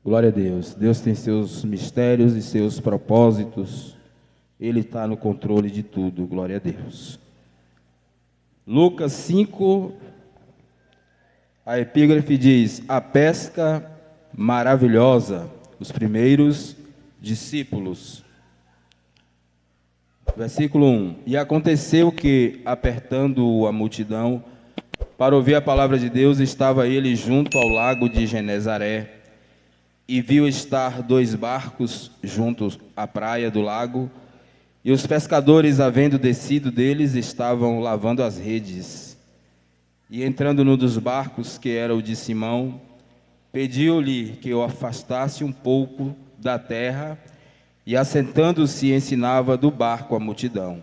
Glória a Deus. Deus tem seus mistérios e seus propósitos. Ele está no controle de tudo. Glória a Deus. Lucas 5, a epígrafe diz: a pesca maravilhosa, os primeiros discípulos. Versículo 1: E aconteceu que, apertando a multidão, para ouvir a palavra de Deus, estava ele junto ao lago de Genezaré, e viu estar 2 barcos juntos à praia do lago, e os pescadores, havendo descido deles, estavam lavando as redes. E entrando num dos barcos, que era o de Simão, pediu-lhe que o afastasse um pouco da terra, e assentando-se ensinava do barco a multidão.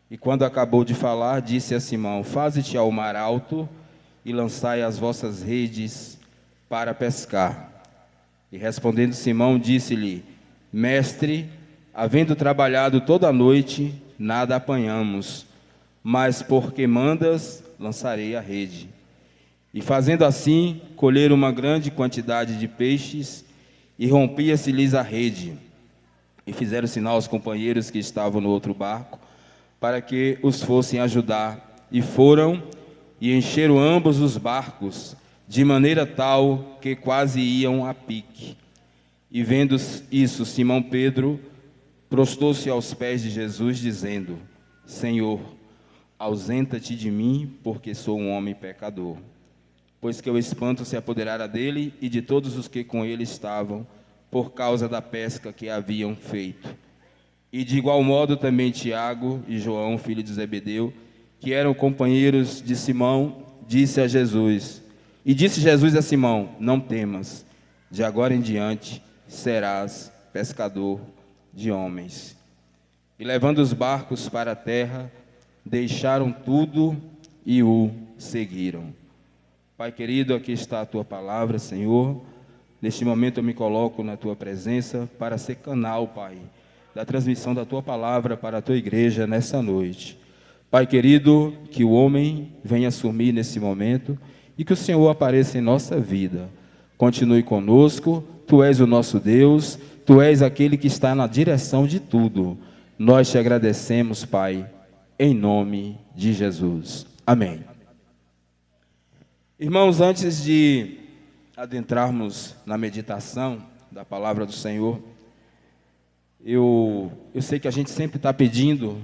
E quando acabou de falar, disse a Simão: faze-te ao mar alto e lançai as vossas redes para pescar. E respondendo Simão, disse-lhe: Mestre, havendo trabalhado toda a noite, nada apanhamos, mas porque mandas, lançarei a rede. E fazendo assim, colheram uma grande quantidade de peixes, e rompia-se-lhes a rede. E fizeram sinal aos companheiros que estavam no outro barco, para que os fossem ajudar. E foram, e encheram ambos os barcos, de maneira tal que quase iam a pique. E vendo isso, Simão Pedro prostrou-se aos pés de Jesus, dizendo: Senhor, ausenta-te de mim, porque sou um homem pecador. Pois que o espanto se apoderara dele e de todos os que com ele estavam, por causa da pesca que haviam feito. E de igual modo também Tiago e João, filho de Zebedeu, que eram companheiros de Simão, disse Jesus a Simão: não temas, de agora em diante serás pescador de homens. E levando os barcos para a terra, deixaram tudo e o seguiram. Pai querido, aqui está a tua palavra, Senhor. Neste momento eu me coloco na tua presença para ser canal, Pai, da transmissão da tua palavra para a tua igreja nessa noite. Pai querido, que o homem venha assumir nesse momento e que o Senhor apareça em nossa vida. Continue conosco, tu és o nosso Deus, tu és aquele que está na direção de tudo. Nós te agradecemos, Pai, em nome de Jesus. Amém. Irmãos, antes de adentrarmos na meditação da palavra do Senhor, eu sei que a gente sempre está pedindo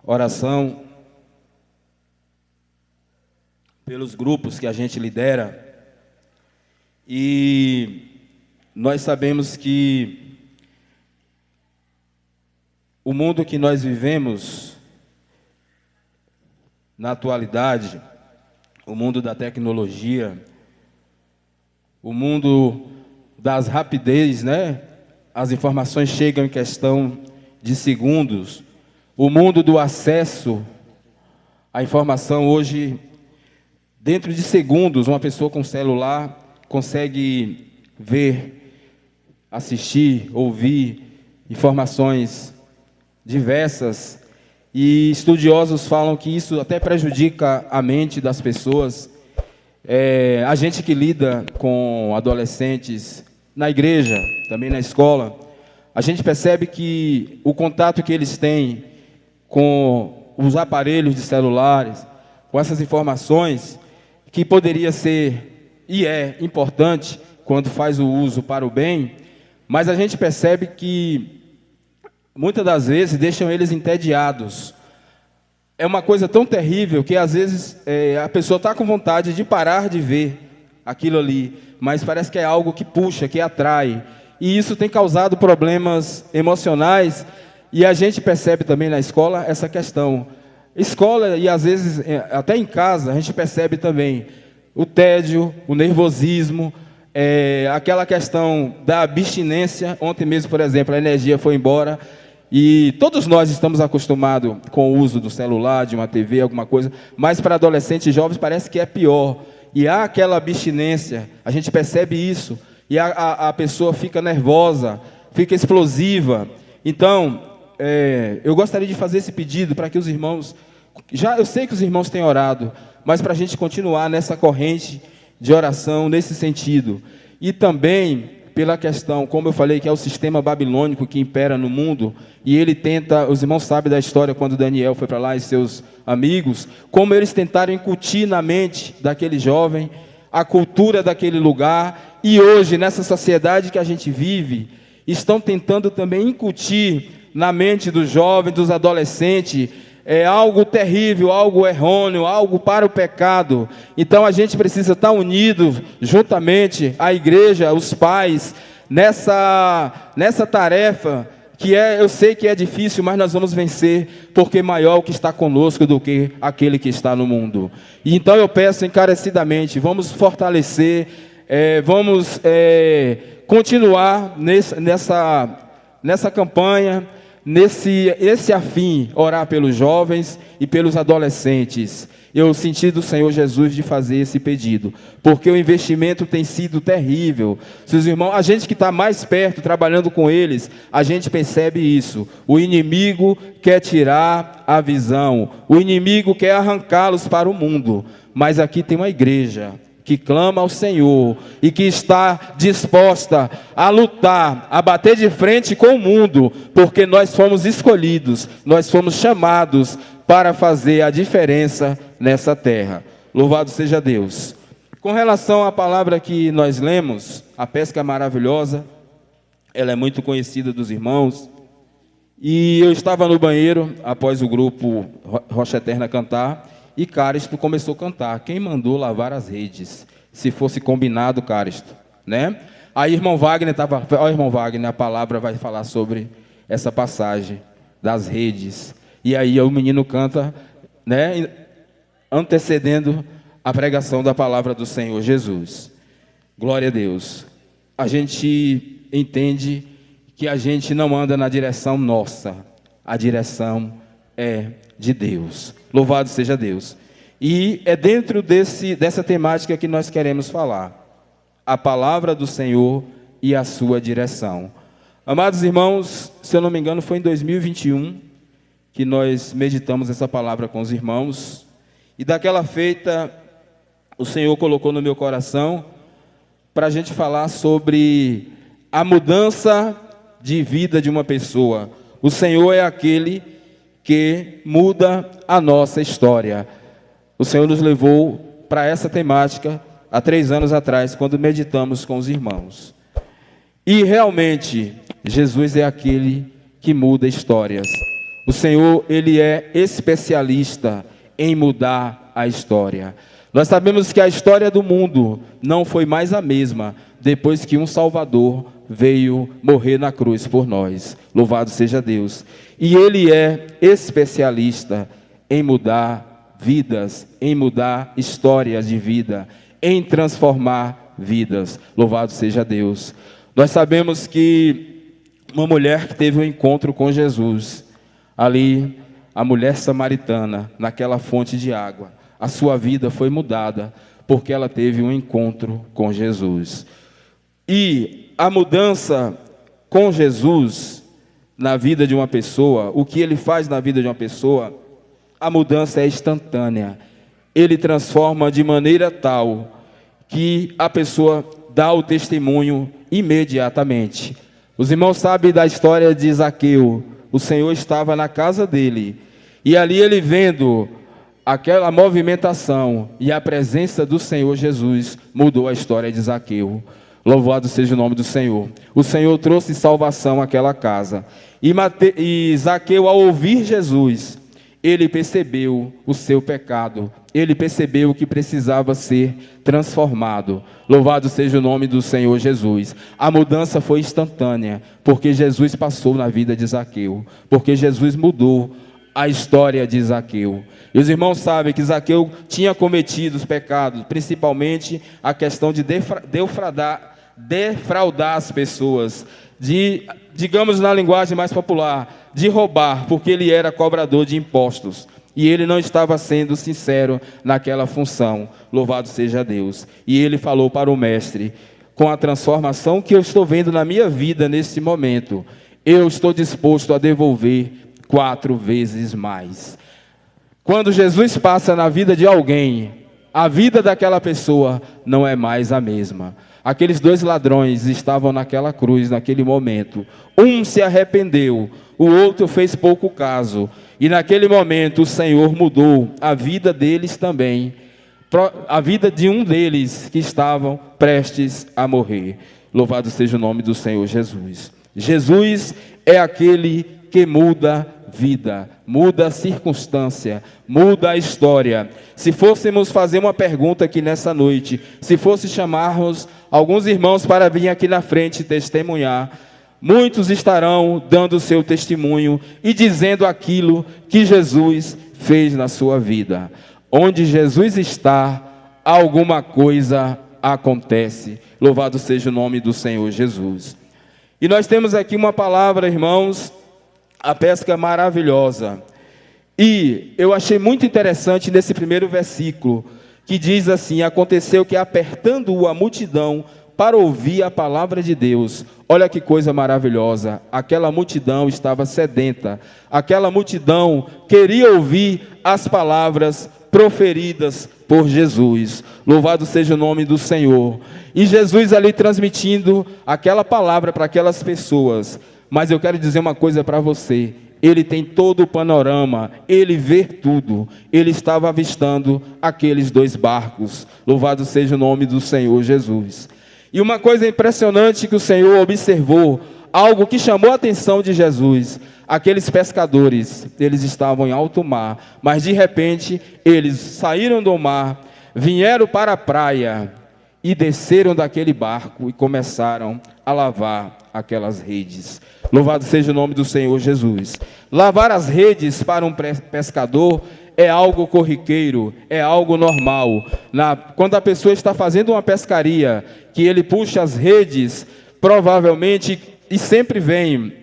oração pelos grupos que a gente lidera, e nós sabemos que o mundo que nós vivemos na atualidade, o mundo da tecnologia, o mundo das rapidez, né? As informações chegam em questão de segundos. O mundo do acesso à informação hoje, dentro de segundos, uma pessoa com celular consegue ver, assistir, ouvir informações diversas. E estudiosos falam que isso até prejudica a mente das pessoas. A gente que lida com adolescentes na igreja, também na escola, a gente percebe que o contato que eles têm com os aparelhos de celulares, com essas informações, que poderia ser e é importante quando faz o uso para o bem, mas a gente percebe que muitas das vezes deixam eles entediados. É uma coisa tão terrível que às vezes a pessoa está com vontade de parar de ver aquilo ali, mas parece que é algo que puxa, que atrai, e isso tem causado problemas emocionais, e a gente percebe também na escola essa questão. Escola e às vezes até em casa a gente percebe também o tédio, o nervosismo, aquela questão da abstinência. Ontem mesmo, por exemplo, a energia foi embora, e todos nós estamos acostumados com o uso do celular, de uma TV, alguma coisa, mas para adolescentes e jovens parece que é pior. E há aquela abstinência, a gente percebe isso, e a pessoa fica nervosa, fica explosiva. Então, eu gostaria de fazer esse pedido para que os irmãos, eu sei que os irmãos têm orado, mas para a gente continuar nessa corrente de oração, nesse sentido. E também pela questão, como eu falei, que é o sistema babilônico que impera no mundo, e ele tenta, os irmãos sabem da história quando Daniel foi para lá e seus amigos, como eles tentaram incutir na mente daquele jovem a cultura daquele lugar, e hoje, nessa sociedade que a gente vive, estão tentando também incutir na mente dos jovens, dos adolescentes, algo terrível, algo errôneo, algo para o pecado. Então a gente precisa estar unido, juntamente, a igreja, os pais, nessa tarefa, eu sei que é difícil, mas nós vamos vencer, porque maior o que está conosco do que aquele que está no mundo. E então eu peço encarecidamente, vamos fortalecer, vamos continuar nessa campanha, nesse afim, orar pelos jovens e pelos adolescentes. Eu senti do Senhor Jesus de fazer esse pedido, porque o investimento tem sido terrível. Seus irmãos, a gente que está mais perto, trabalhando com eles, a gente percebe isso. O inimigo quer tirar a visão, o inimigo quer arrancá-los para o mundo, mas aqui tem uma igreja que clama ao Senhor e que está disposta a lutar, a bater de frente com o mundo, porque nós fomos escolhidos, nós fomos chamados para fazer a diferença nessa terra. Louvado seja Deus. Com relação à palavra que nós lemos, a pesca maravilhosa, ela é muito conhecida dos irmãos, e eu estava no banheiro, após o grupo Rocha Eterna cantar, e Cáristo começou a cantar, quem mandou lavar as redes? Se fosse combinado, Cáristo, né? Aí irmão Wagner estava, irmão Wagner, a palavra vai falar sobre essa passagem das redes. E aí o menino canta, né, antecedendo a pregação da palavra do Senhor Jesus. Glória a Deus. A gente entende que a gente não anda na direção nossa, a direção é de Deus. Louvado seja Deus. E é dentro dessa temática que nós queremos falar. A palavra do Senhor e a sua direção. Amados irmãos, se eu não me engano, foi em 2021 que nós meditamos essa palavra com os irmãos. E daquela feita, o Senhor colocou no meu coração para a gente falar sobre a mudança de vida de uma pessoa. O Senhor é aquele que muda a nossa história. O Senhor nos levou para essa temática há 3 anos atrás, quando meditamos com os irmãos. E realmente, Jesus é aquele que muda histórias. O Senhor, Ele é especialista em mudar a história. Nós sabemos que a história do mundo não foi mais a mesma depois que um Salvador veio morrer na cruz por nós. Louvado seja Deus. E Ele é especialista em mudar vidas, em mudar histórias de vida, em transformar vidas. Louvado seja Deus. Nós sabemos que uma mulher que teve um encontro com Jesus, ali, a mulher samaritana, naquela fonte de água, a sua vida foi mudada, porque ela teve um encontro com Jesus. E a mudança com Jesus na vida de uma pessoa, o que Ele faz na vida de uma pessoa, a mudança é instantânea. Ele transforma de maneira tal que a pessoa dá o testemunho imediatamente. Os irmãos sabem da história de Zaqueu. O Senhor estava na casa dele, e ali ele vendo aquela movimentação e a presença do Senhor Jesus, mudou a história de Zaqueu. Louvado seja o nome do Senhor. O Senhor trouxe salvação àquela casa. E Zaqueu, ao ouvir Jesus, ele percebeu o seu pecado. Ele percebeu que precisava ser transformado. Louvado seja o nome do Senhor Jesus. A mudança foi instantânea, porque Jesus passou na vida de Zaqueu. Porque Jesus mudou a história de Zaqueu. E os irmãos sabem que Zaqueu tinha cometido os pecados, principalmente a questão de defraudar as pessoas, digamos na linguagem mais popular, de roubar, porque ele era cobrador de impostos. E ele não estava sendo sincero naquela função. Louvado seja Deus. E ele falou para o mestre: com a transformação que eu estou vendo na minha vida nesse momento, eu estou disposto a devolver 4 vezes mais. Quando Jesus passa na vida de alguém, a vida daquela pessoa não é mais a mesma. Aqueles dois ladrões estavam naquela cruz, naquele momento. Um se arrependeu, o outro fez pouco caso. E naquele momento o Senhor mudou a vida deles também. A vida de um deles que estavam prestes a morrer. Louvado seja o nome do Senhor Jesus. Jesus é aquele que muda vida, muda a circunstância, muda a história. Se fôssemos fazer uma pergunta aqui nessa noite, se fosse chamarmos alguns irmãos para vir aqui na frente testemunhar, muitos estarão dando o seu testemunho e dizendo aquilo que Jesus fez na sua vida. Onde Jesus está, alguma coisa acontece. Louvado seja o nome do Senhor Jesus. E nós temos aqui uma palavra, irmãos, a pesca maravilhosa. E eu achei muito interessante nesse primeiro versículo, que diz assim: aconteceu que apertando-o a multidão para ouvir a palavra de Deus. Olha que coisa maravilhosa, aquela multidão estava sedenta, aquela multidão queria ouvir as palavras proferidas por Jesus. Louvado seja o nome do Senhor. E Jesus ali transmitindo aquela palavra para aquelas pessoas. Mas eu quero dizer uma coisa para você: ele tem todo o panorama, ele vê tudo. Ele estava avistando aqueles dois barcos. Louvado seja o nome do Senhor Jesus. E uma coisa impressionante que o Senhor observou, algo que chamou a atenção de Jesus: aqueles pescadores, eles estavam em alto mar, mas de repente eles saíram do mar, vieram para a praia e desceram daquele barco e começaram a lavar aquelas redes. Louvado seja o nome do Senhor Jesus. Lavar as redes para um pescador é algo corriqueiro, é algo normal. Quando a pessoa está fazendo uma pescaria, que ele puxa as redes, provavelmente, e sempre vem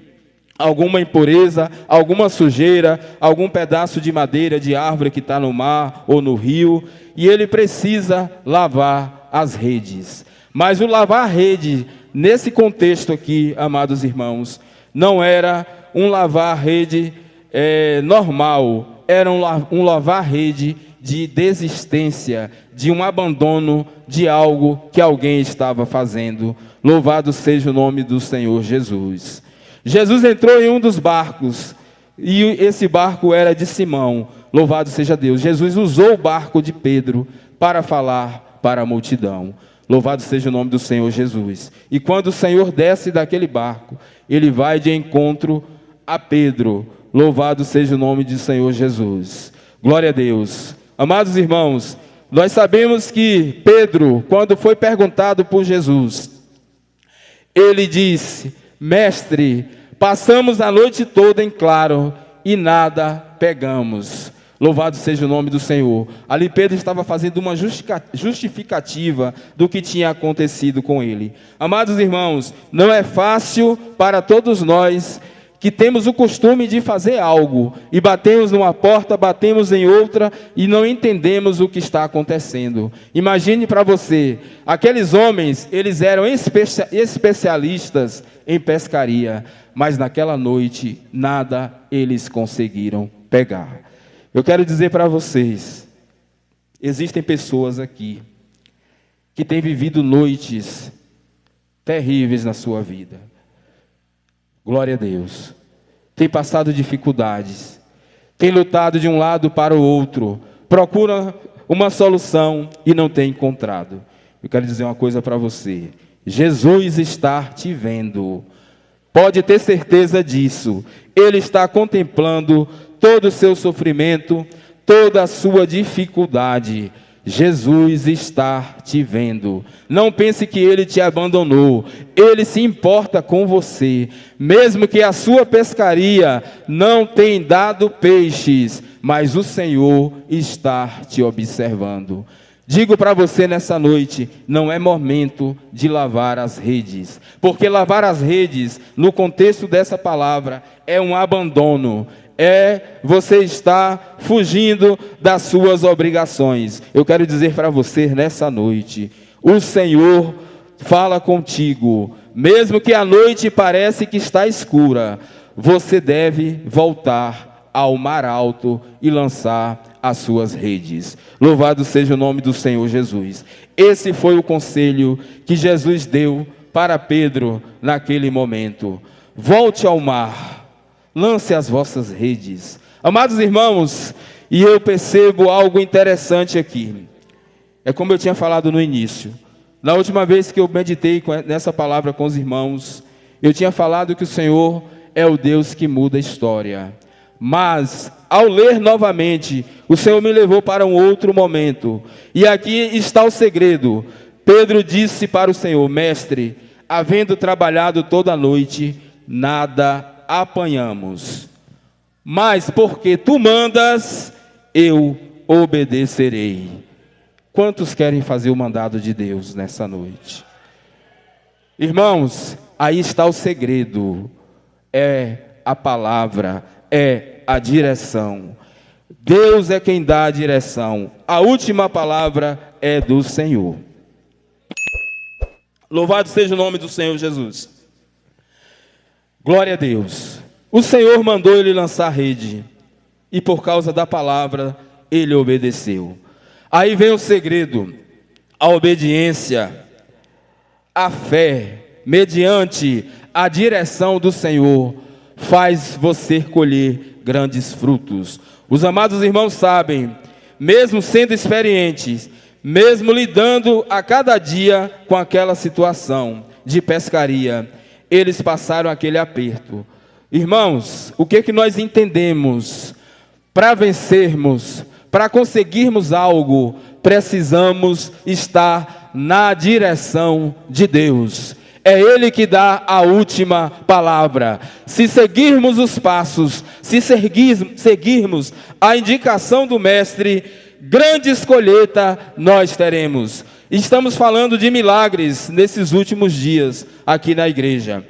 alguma impureza, alguma sujeira, algum pedaço de madeira, de árvore que está no mar ou no rio, e ele precisa lavar as redes. Mas o lavar a rede, nesse contexto aqui, amados irmãos, não era um lavar a rede normal, era um lavar a rede de desistência, de um abandono de algo que alguém estava fazendo. Louvado seja o nome do Senhor Jesus. Jesus entrou em um dos barcos, e esse barco era de Simão. Louvado seja Deus. Jesus usou o barco de Pedro para falar para a multidão. Louvado seja o nome do Senhor Jesus. E quando o Senhor desce daquele barco, ele vai de encontro a Pedro. Louvado seja o nome do Senhor Jesus. Glória a Deus. Amados irmãos, nós sabemos que Pedro, quando foi perguntado por Jesus, ele disse: mestre, passamos a noite toda em claro e nada pegamos. Louvado seja o nome do Senhor. Ali Pedro estava fazendo uma justificativa do que tinha acontecido com ele. Amados irmãos, não é fácil para todos nós que temos o costume de fazer algo e batemos numa porta, batemos em outra e não entendemos o que está acontecendo. Imagine para você, aqueles homens, eles eram especialistas em pescaria, mas naquela noite nada eles conseguiram pegar. Eu quero dizer para vocês, existem pessoas aqui que têm vivido noites terríveis na sua vida. Glória a Deus. Tem passado dificuldades, tem lutado de um lado para o outro, procura uma solução e não tem encontrado. Eu quero dizer uma coisa para você: Jesus está te vendo. Pode ter certeza disso. Ele está contemplando todo o seu sofrimento, toda a sua dificuldade. Jesus está te vendo. Não pense que Ele te abandonou. Ele se importa com você. Mesmo que a sua pescaria não tenha dado peixes, mas o Senhor está te observando. Digo para você nessa noite, não é momento de lavar as redes. Porque lavar as redes, no contexto dessa palavra, é um abandono. Você está fugindo das suas obrigações. Eu quero dizer para você nessa noite, o Senhor fala contigo. Mesmo que a noite pareça que está escura, você deve voltar ao mar alto e lançar as suas redes. Louvado seja o nome do Senhor Jesus. Esse foi o conselho que Jesus deu para Pedro naquele momento. Volte ao mar, lance as vossas redes. Amados irmãos, e eu percebo algo interessante aqui. É como eu tinha falado no início. Na última vez que eu meditei nessa palavra com os irmãos, eu tinha falado que o Senhor é o Deus que muda a história. Mas, ao ler novamente, o Senhor me levou para um outro momento. E aqui está o segredo. Pedro disse para o Senhor: Mestre, havendo trabalhado toda a noite, nada apanhamos. Mas porque tu mandas, eu obedecerei. Quantos querem fazer o mandado de Deus nessa noite? Irmãos, aí está o segredo. É a palavra, é a direção. Deus é quem dá a direção. A última palavra é do Senhor. Louvado seja o nome do Senhor Jesus. Glória a Deus. O Senhor mandou ele lançar a rede, e por causa da palavra, ele obedeceu. Aí vem o segredo: a obediência, a fé, mediante a direção do Senhor, faz você colher grandes frutos. Os amados irmãos sabem, mesmo sendo experientes, mesmo lidando a cada dia com aquela situação de pescaria, eles passaram aquele aperto. Irmãos, o que nós entendemos? Para vencermos, para conseguirmos algo, precisamos estar na direção de Deus. É Ele que dá a última palavra. Se seguirmos os passos, se seguirmos a indicação do Mestre, grandes colheitas nós teremos. Estamos falando de milagres nesses últimos dias aqui na igreja.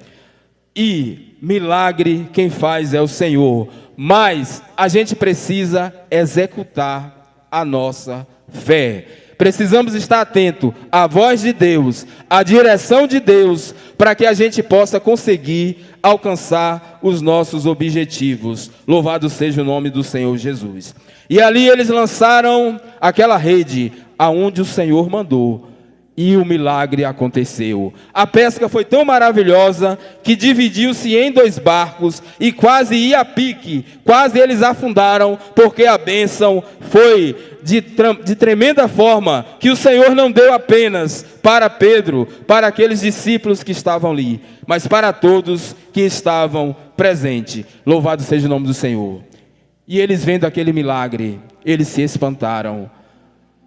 E milagre quem faz é o Senhor. Mas a gente precisa executar a nossa fé. Precisamos estar atento à voz de Deus, à direção de Deus, para que a gente possa conseguir alcançar os nossos objetivos. Louvado seja o nome do Senhor Jesus. E ali eles lançaram aquela rede aonde o Senhor mandou. E o milagre aconteceu. A pesca foi tão maravilhosa que dividiu-se em 2 barcos e quase ia a pique. Quase eles afundaram, porque a bênção foi de tremenda forma que o Senhor não deu apenas para Pedro, para aqueles discípulos que estavam ali, mas para todos que estavam presentes. Louvado seja o nome do Senhor. E eles vendo aquele milagre, eles se espantaram,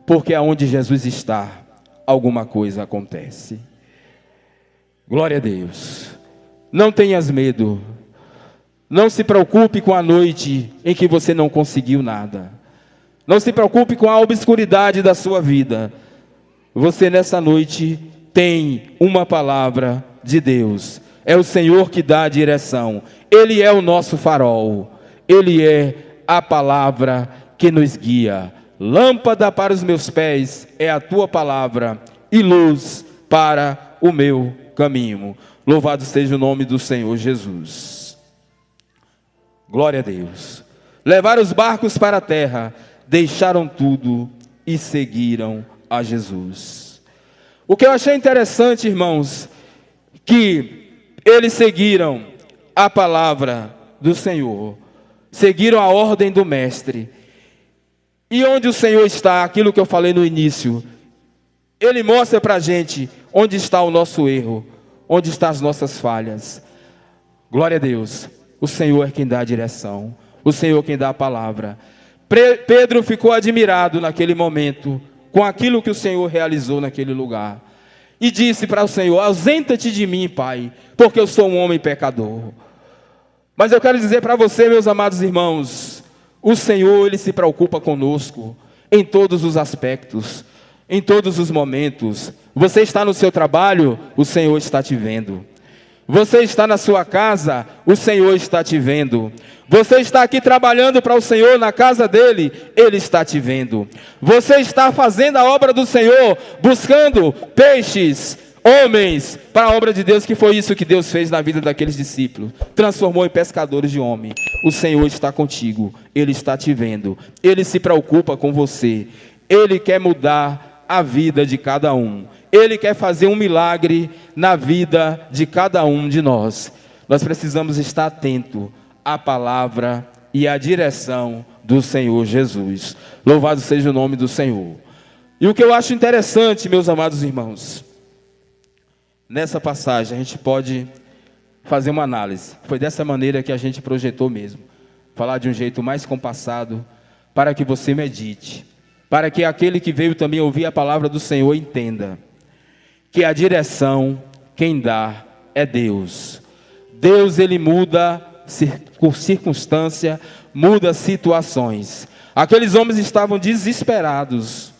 porque aonde Jesus está, alguma coisa acontece. Glória a Deus. Não tenhas medo. Não se preocupe com a noite em que você não conseguiu nada. Não se preocupe com a obscuridade da sua vida. Você nessa noite tem uma palavra de Deus. É o Senhor que dá a direção. Ele é o nosso farol. Ele é a palavra que nos guia. Lâmpada para os meus pés é a tua palavra e luz para o meu caminho. Louvado seja o nome do Senhor Jesus. Glória a Deus. Levaram os barcos para a terra, deixaram tudo e seguiram a Jesus. O que eu achei interessante, irmãos, que eles seguiram a palavra do Senhor, seguiram a ordem do Mestre. E onde o Senhor está, aquilo que eu falei no início, Ele mostra para a gente onde está o nosso erro, onde estão as nossas falhas. Glória a Deus, o Senhor é quem dá a direção, o Senhor é quem dá a palavra. Pedro ficou admirado naquele momento, com aquilo que o Senhor realizou naquele lugar. E disse para o Senhor: ausenta-te de mim, Pai, porque eu sou um homem pecador. Mas eu quero dizer para você, meus amados irmãos, o Senhor, Ele se preocupa conosco em todos os aspectos, em todos os momentos. Você está no seu trabalho, o Senhor está te vendo. Você está na sua casa, o Senhor está te vendo. Você está aqui trabalhando para o Senhor na casa dEle, Ele está te vendo. Você está fazendo a obra do Senhor, buscando peixes, homens para a obra de Deus, que foi isso que Deus fez na vida daqueles discípulos. Transformou em pescadores de homem. O Senhor está contigo, Ele está te vendo, Ele se preocupa com você, Ele quer mudar a vida de cada um, Ele quer fazer um milagre na vida de cada um de nós. Nós precisamos estar atento à palavra e à direção do Senhor Jesus. Louvado seja o nome do Senhor. E o que eu acho interessante, meus amados irmãos, nessa passagem a gente pode fazer uma análise. Foi dessa maneira que a gente projetou mesmo. Falar de um jeito mais compassado, para que você medite, para que aquele que veio também ouvir a palavra do Senhor entenda que a direção, quem dá, é Deus. Deus, Ele muda circunstância, muda situações. Aqueles homens estavam desesperados,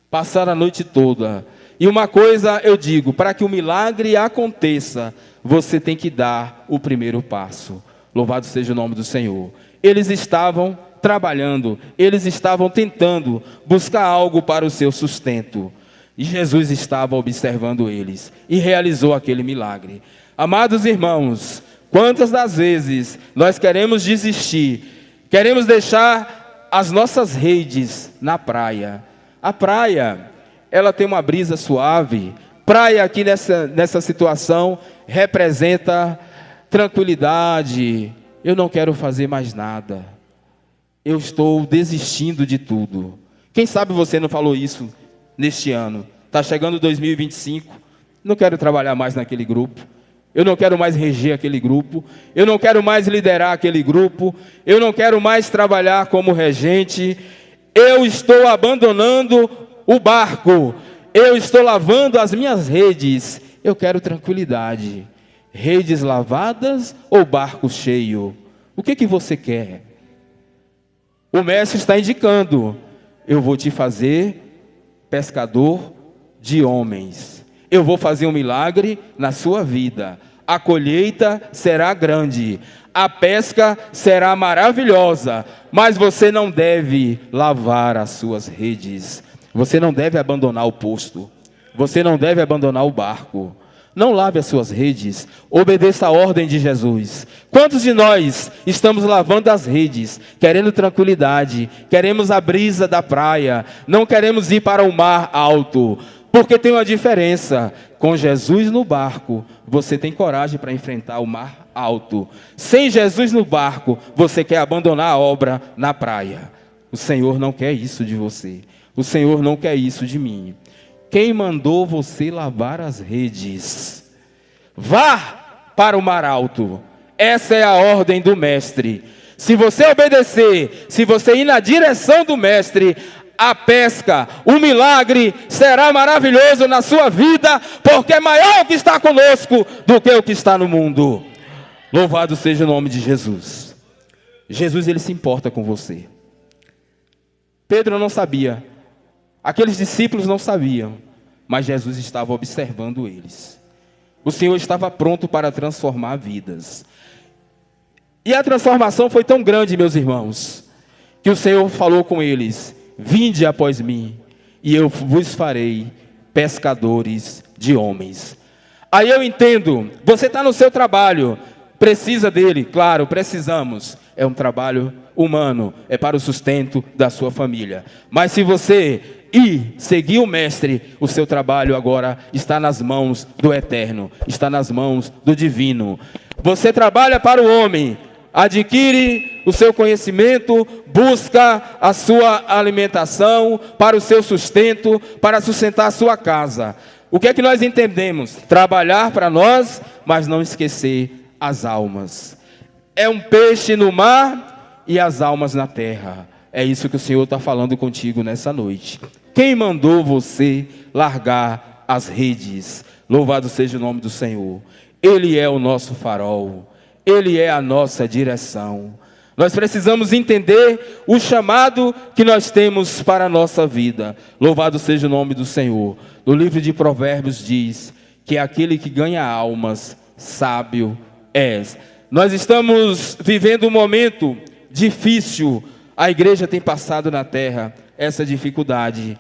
passaram a noite toda. E uma coisa eu digo, para que o milagre aconteça, você tem que dar o primeiro passo. Louvado seja o nome do Senhor. Eles estavam trabalhando, eles estavam tentando buscar algo para o seu sustento. E Jesus estava observando eles e realizou aquele milagre. Amados irmãos, quantas das vezes nós queremos desistir, queremos deixar as nossas redes na praia. A praia, ela tem uma brisa suave. Praia aqui nessa situação representa tranquilidade. Eu não quero fazer mais nada. Eu estou desistindo de tudo. Quem sabe você não falou isso neste ano? Está chegando 2025. Não quero trabalhar mais naquele grupo. Eu não quero mais reger aquele grupo. Eu não quero mais liderar aquele grupo. Eu não quero mais trabalhar como regente. Eu estou abandonando o barco. Eu estou lavando as minhas redes. Eu quero tranquilidade. Redes lavadas ou barco cheio? O que você quer? O mestre está indicando: eu vou te fazer pescador de homens. Eu vou fazer um milagre na sua vida. A colheita será grande, a pesca será maravilhosa, mas você não deve lavar as suas redes. Você não deve abandonar o posto. Você não deve abandonar o barco. Não lave as suas redes, obedeça a ordem de Jesus. Quantos de nós estamos lavando as redes, querendo tranquilidade, queremos a brisa da praia, não queremos ir para o mar alto? Porque tem uma diferença. Com Jesus no barco, você tem coragem para enfrentar o mar alto. Sem Jesus no barco, você quer abandonar a obra na praia. O Senhor não quer isso de você. O Senhor não quer isso de mim. Quem mandou você lavar as redes? Vá para o mar alto. Essa é a ordem do mestre. Se você obedecer, se você ir na direção do mestre, a pesca, o milagre será maravilhoso na sua vida, porque é maior o que está conosco do que o que está no mundo. Louvado seja o nome de Jesus. Jesus, Ele se importa com você. Pedro não sabia. Aqueles discípulos não sabiam, mas Jesus estava observando eles. O Senhor estava pronto para transformar vidas. E a transformação foi tão grande, meus irmãos, que o Senhor falou com eles: vinde após mim, e eu vos farei pescadores de homens. Aí eu entendo, você está no seu trabalho, precisa dele, claro, precisamos. É um trabalho humano, é para o sustento da sua família. Mas se você ir seguir o mestre, o seu trabalho agora está nas mãos do eterno, está nas mãos do divino. Você trabalha para o homem, adquire o seu conhecimento, busca a sua alimentação, para o seu sustento, para sustentar a sua casa. O que é que nós entendemos? Trabalhar para nós, mas não esquecer as almas. É um peixe no mar e as almas na terra. É isso que o Senhor está falando contigo nessa noite. Quem mandou você largar as redes? Louvado seja o nome do Senhor. Ele é o nosso farol. Ele é a nossa direção. Nós precisamos entender o chamado que nós temos para a nossa vida. Louvado seja o nome do Senhor. No livro de Provérbios diz que aquele que ganha almas, sábio és. Nós estamos vivendo um momento difícil. A igreja tem passado na terra essa dificuldade.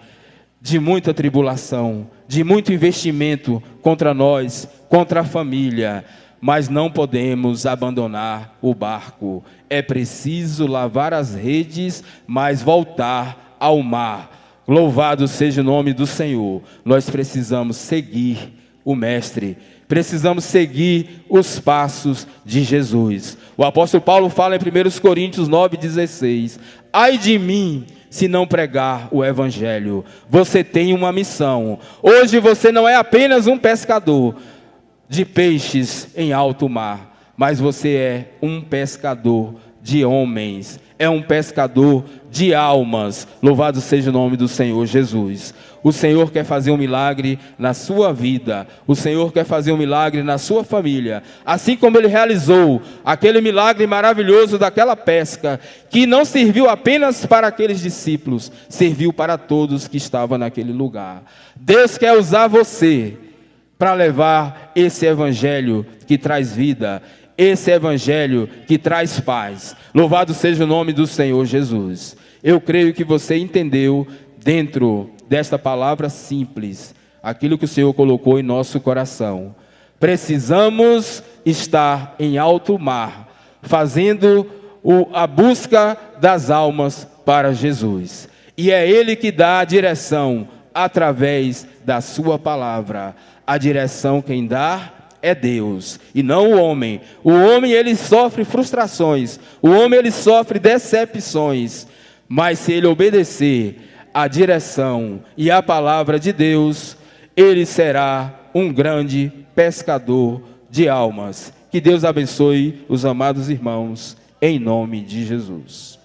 de muita tribulação, de muito investimento contra nós, contra a família, mas não podemos abandonar o barco. É preciso lavar as redes, mas voltar ao mar. Louvado seja o nome do Senhor. Nós precisamos seguir o Mestre, precisamos seguir os passos de Jesus. O apóstolo Paulo fala em 1 Coríntios 9,16: ai de mim, se não pregar o evangelho. Você tem uma missão. Hoje você não é apenas um pescador de peixes em alto mar, mas você é um pescador de homens, é um pescador de almas. Louvado seja o nome do Senhor Jesus. O Senhor quer fazer um milagre na sua vida, o Senhor quer fazer um milagre na sua família, assim como Ele realizou aquele milagre maravilhoso daquela pesca, que não serviu apenas para aqueles discípulos, serviu para todos que estavam naquele lugar. Deus quer usar você para levar esse evangelho que traz vida, esse evangelho que traz paz. Louvado seja o nome do Senhor Jesus. Eu creio que você entendeu dentro desta palavra simples aquilo que o Senhor colocou em nosso coração. Precisamos estar em alto mar, fazendo a busca das almas para Jesus. E é Ele que dá a direção através da sua palavra. A direção quem dá é Deus e não o homem. O homem, ele sofre frustrações, o homem, ele sofre decepções, mas se ele obedecer à direção e à palavra de Deus, ele será um grande pescador de almas. Que Deus abençoe os amados irmãos, em nome de Jesus.